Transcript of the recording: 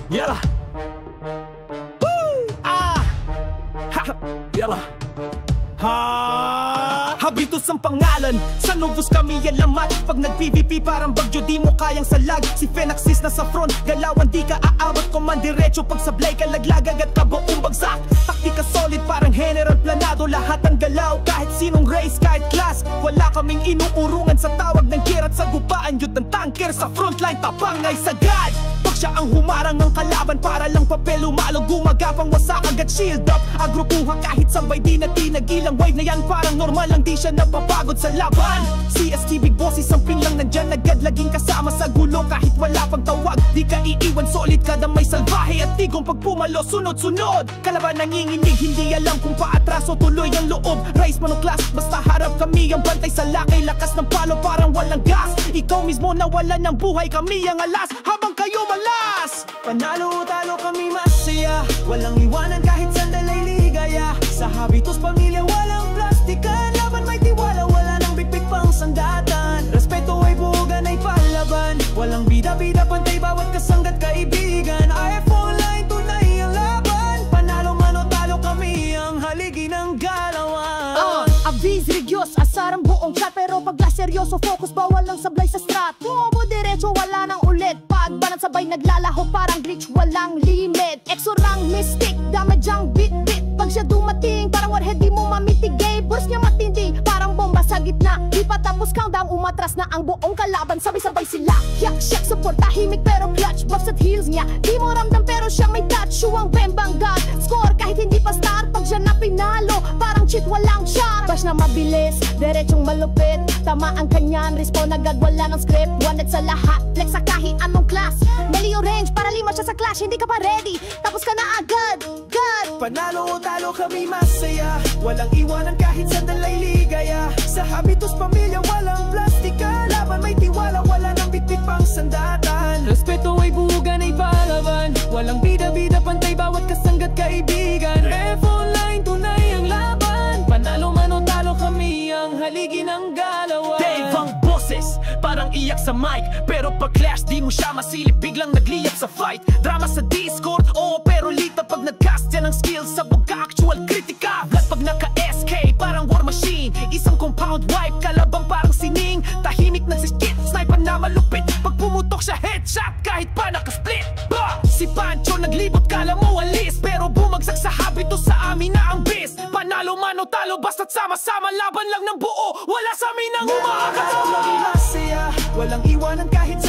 Yala! Woo! Ah! Ha! Yala! Ha! Habitus ang pangalan, sa Novus kami alamat. Pag nag-PVP parang bagyo di mo kayang salag. Si Phenaxis na sa front, galawan di ka aawat. Command diretso pag sablay ka laglag agad ka buong bagsak. Taktika solid parang general planado. Lahat ang galaw kahit sinong race, kahit class. Wala kaming inuurungan sa tawag ng kirat. Sa gubaan yun ng tanker, sa frontline tapang ay sagad. Pag siya ang humarang ng kalaban, para lang papel umalog, gumagapang wasak agad shield up. Agrupuha kahit sabay di na tinagilang. Wave na yan parang normal lang, di siya napapagod sa laban. CST Big Boss isamping lang nandyan agad, laging kasama sa gulo kahit wala pang tawag. Di ka iiwan, solid ka damay salbahe at tigong pag pumalo sunod-sunod. Kalaban nanginginig, hindi alam kung paatraso tuloy ang loob. Rise monoclass, basta harap kami ang bantay sa lakay. Lakas ng palo parang walang gas. Ikaw mismo nawala ng buhay, kami ang alas habang kayo malas. Panalo o talo kami masaya, walang iwanan kahit sandalay ligaya. Sa Habitus pamilya walang plastikan, laban may tiwala, wala nang bitbit pang sandatan. Respeto ay buhugan ay palaban, walang bida-bida pantay bawat kasanggat kaibigan. IF online tunay ang laban, panalo man o talo kami ang haligi ng galawan. Avis Regios, asar ang buong chat. Pero pagla seryoso, focus bawal lang sablay sa strat. Tumobo diretso, wala nang ulit. Pagbanat sabay naglalaho, parang glitch, walang limit. Exorang mystic, damage ang bit-bit. Pag siya dumating, parang warhead di mo mamitigay. Burst niya matindi, parang bomba sa gitna. Di pa tapos countdown, umatras na ang buong kalaban. Sabay-sabay sila, yak-syak, support tahimik pero clutch. Buffs at heels niya, di mo ramdam pero siya may touch. Suwang bembang god, score kahit hindi pa start. Pag siya na pinalo, parang cheat, walang shot. Bash na mabilis, diretsong malupit. Tama ang kanyan, respawn agad, wala ng script. Wanted sa lahat, flex sa kahit anong class. Mali yung range, para lima siya sa clash. Hindi ka pa ready, tapos ka na agad. God! Panalo o talo kami masaya, walang iwanan kahit sandalay ligaya. Sa Habitus pamilya walang plastika, laban may tiwala, wala nang bitbit pang sandatan. Respeto ay buhugan ay palaban, walang bida-bida pantay bawat kasanggat kaibigan. F online tunay ang laban, panalo man o talo kami ang haligi ng galawan. Dave ang boses, parang iyak sa mic, pero pag clash di mo siya masilip, biglang nagliyap sa fight. Drama sa Discord, oo pero lita pag nag-cast yan ang skills sa buka, actual kritika. Blood pag naka-SK, parang war machine. Isang compound wipe, kalabang parang sining. Tahimik na si Skit, sniper na malupit. Pag pumutok siya headshot, kahit pa nakasplit. Bah! Si Pancho naglibot, kala mo alis, pero bumagsak sa Habitus, sa amin na ang bis. Panalo man o talo, basta't sama-sama, laban lang ng buo. Wala sa amin ang umaakas. Masaya, walang iwanan kahit